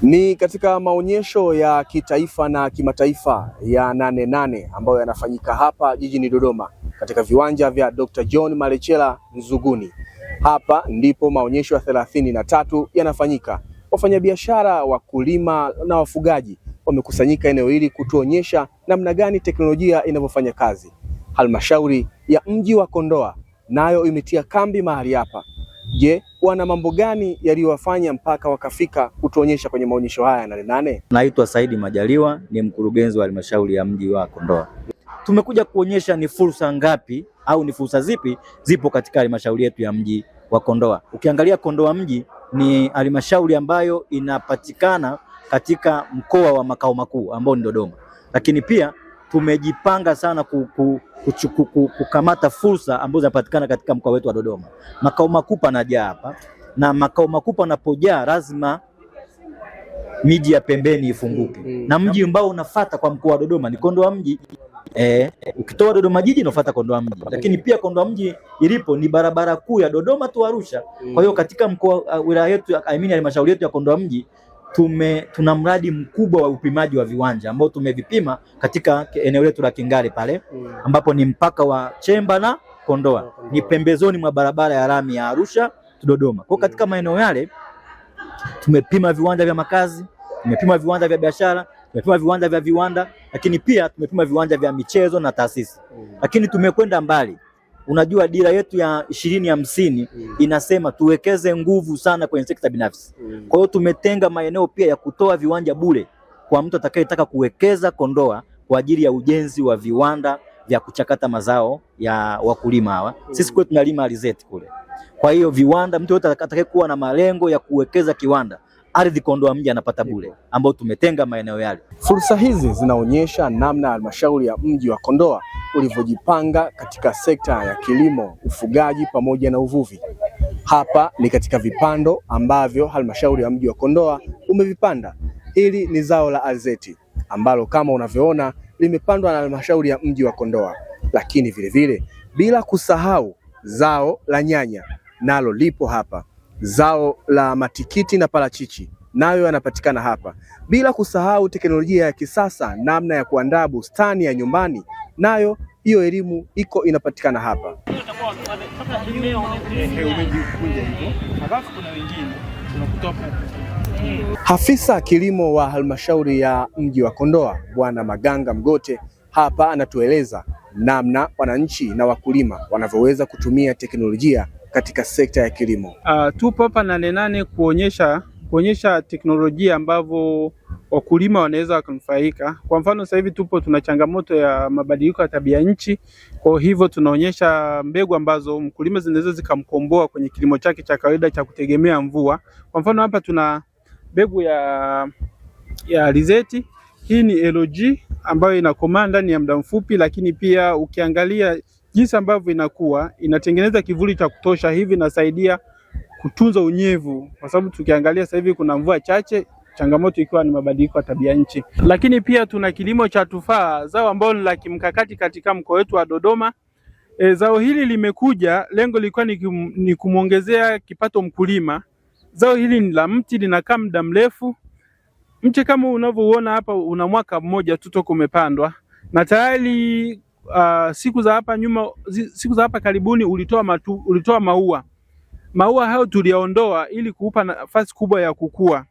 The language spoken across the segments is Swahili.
Ni katika maonyesho ya kitaifa na kimataifa ya Nane Nane ambayo yanafanyika hapa jijini Dodoma katika viwanja vya Dr. John Malechela Nzuguni. Hapa ndipo maonyesho ya 33 yanafanyika. Wafanyabiashara, wakulima na wafugaji wamekusanyika eneo hili kutuonyesha namna gani teknolojia inavyofanya kazi. Halmashauri ya mji wa Kondoa nayo imetia kambi mahali hapa. Je, wana mambo gani yaliyowafanya mpaka wakafika kutuonyesha kwenye maonyesho haya Nane Nane? Naitwa Saidi Majaliwa, ni mkurugenzi wa halmashauri ya mji wa Kondoa. Tumekuja kuonyesha ni fursa ngapi au ni fursa zipi zipo katika halmashauri yetu ya mji wa Kondoa. Ukiangalia Kondoa mji ni halmashauri ambayo inapatikana katika mkoa wa makao makuu ambao ni Dodoma, lakini pia tumejipanga sana kukamata fursa ambazo zinapatikana katika mkoa wetu wa Dodoma. Makao makuu panajaa hapa, na makao makuu panapojaa lazima miji ya pembeni ifunguke. Na mji ambao unafuata kwa mkoa wa Dodoma ni Kondoa mji. Ukitoa Dodoma jiji unafuata Kondoa mji. Lakini pia Kondoa mji ilipo ni barabara kuu ya Dodoma tu Arusha. Kwa hiyo katika mkoa wilaya yetu halmashauri yetu ya Kondoa mji tuna mradi mkubwa wa upimaji wa viwanja ambao tumevipima katika eneo letu la Kingare pale ambapo ni mpaka wa Chemba na Kondoa, ni pembezoni mwa barabara ya lami ya Arusha Dodoma. Kwa katika maeneo yale tumepima viwanja vya makazi, tumepima viwanja vya biashara, tumepima viwanja vya viwanda, lakini pia tumepima viwanja vya michezo na taasisi. Lakini tumekwenda mbali. Unajua dira yetu ya 2050 inasema tuwekeze nguvu sana kwenye sekta binafsi. Kwa hiyo tumetenga maeneo pia ya kutoa viwanja bure kwa mtu atakayetaka kuwekeza Kondoa kwa ajili ya ujenzi wa viwanda vya kuchakata mazao ya wakulima hawa. Sisi kwetu tunalima alizeti kule. Kwa hiyo viwanda, mtu yote atakayekuwa na malengo ya kuwekeza kiwanda, ardhi Kondoa mji anapata bure, ambao tumetenga maeneo yale. Fursa hizi zinaonyesha namna halmashauri ya mji wa Kondoa ulivyojipanga katika sekta ya kilimo, ufugaji pamoja na uvuvi. Hapa ni katika vipando ambavyo halmashauri ya mji wa Kondoa umevipanda. Hili ni zao la alizeti ambalo kama unavyoona limepandwa na halmashauri ya mji wa Kondoa, lakini vile bila kusahau zao la nyanya nalo lipo hapa. Zao la matikiti na parachichi nayo yanapatikana hapa, bila kusahau teknolojia ya kisasa, namna ya kuandaa bustani ya nyumbani, nayo hiyo elimu inapatikana hapa. Afisa kilimo wa halmashauri ya mji wa Kondoa Bwana Maganga Mgote hapa anatueleza namna wananchi na wakulima wanavyoweza kutumia teknolojia katika sekta ya kilimo. Tupo hapa Nane Nane kuonyesha teknolojia ambavyo wakulima wanaweza wakanufaika. Kwa mfano sasa hivi tuna changamoto ya mabadiliko ya tabia nchi, kwa hivyo tunaonyesha mbegu ambazo mkulima zinaweza zikamkomboa kwenye kilimo chake cha kawaida cha kutegemea mvua. Kwa mfano hapa tuna mbegu ya alizeti. Hii ni LG ambayo inakomaa ndani ya muda mfupi, lakini pia ukiangalia jinsi ambavyo inatengeneza kivuli cha kutosha, hivi inasaidia kutunza unyevu, kwa sababu tukiangalia sasa hivi kuna mvua chache, changamoto ikiwa ni mabadiliko ya tabia nchi. Lakini pia tuna kilimo cha tufaa, zao ambalo ni la kimkakati katika mkoa wetu wa Dodoma. Zao hili limekuja, lengo lilikuwa ni kumwongezea kipato mkulima. Zao hili ni la mti, linakaa muda mrefu. Mche kama unavyoona hapa una mwaka mmoja tu toka umepandwa, na tayari siku za hapa karibuni ulitoa maua. Maua hayo tuliyaondoa ili kuupa nafasi kubwa ya kukua.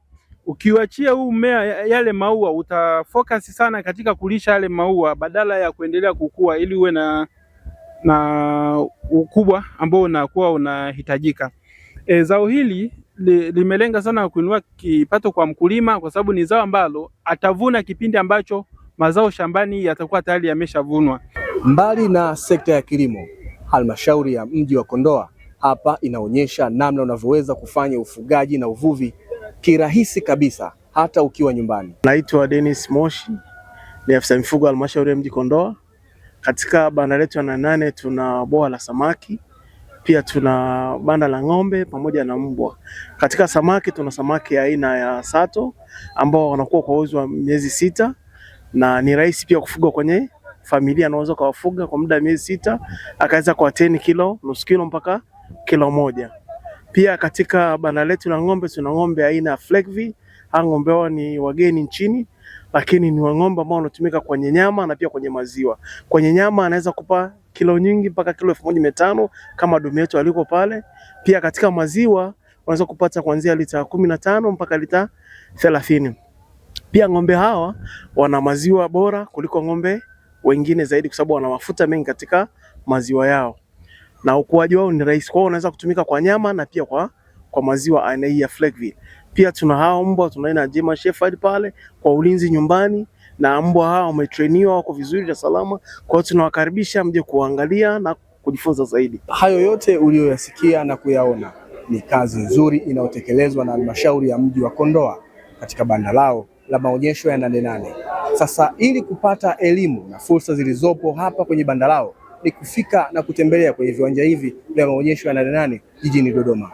Ukiwachia huu mmea yale maua, utafocus sana katika kulisha yale maua badala ya kuendelea kukua ili uwe na ukubwa ambao unakuwa unahitajika. Zao hili limelenga sana kuinua kipato kwa mkulima, kwa sababu ni zao ambalo atavuna kipindi ambacho mazao shambani yatakuwa tayari yameshavunwa. Mbali na sekta ya kilimo, halmashauri ya mji wa Kondoa hapa inaonyesha namna unavyoweza kufanya ufugaji na uvuvi kirahisi kabisa hata ukiwa nyumbani. Naitwa Dennis Moshi, ni afisa mifugo halmashauri ya mji Kondoa. Katika banda letu ya Nane Nane tuna bwawa la samaki, pia tuna banda la ng'ombe pamoja na mbwa. Katika samaki tuna samaki aina ya sato ambao wanakuwa kwa uwezo wa miezi 6 na ni rahisi pia kufuga kwenye familia. Anaweza kuwafuga kwa muda wa miezi 6 akaweza kwa 10 kilo, nusu kilo mpaka kilo 1. Pia katika banda letu la ng'ombe tuna ng'ombe aina ya Flekvi Hao ng'ombe hao ni wageni nchini, lakini ni ng'ombe ambao wanatumika kwenye nyama na pia kwenye maziwa. Kwenye nyama anaweza kupa kilo nyingi mpaka kilo 1500 kama dume yetu aliko pale. Pia katika maziwa unaweza kupata kuanzia lita 15 mpaka lita 30. Pia ng'ombe hawa wana maziwa bora kuliko ng'ombe wengine zaidi, kwa sababu wana mafuta mengi katika maziwa yao, na ukuaji wao ni rahisi. Kwa hiyo unaweza kutumika kwa nyama na pia kwa maziwa aina hii ya Fleckville. Pia tuna hao mbwa tunaina German Shepherd pale kwa ulinzi nyumbani, na mbwa hao wametrainiwa, wako vizuri na salama. Kwa hiyo tunawakaribisha mje kuangalia na kujifunza zaidi. Hayo yote uliyoyasikia na kuyaona ni kazi nzuri inayotekelezwa na halmashauri ya mji wa Kondoa katika banda lao la maonyesho ya Nane Nane. Sasa ili kupata elimu na fursa zilizopo hapa kwenye banda lao ni kufika na kutembelea kwenye viwanja hivi vya maonyesho ya Nane Nane jijini Dodoma.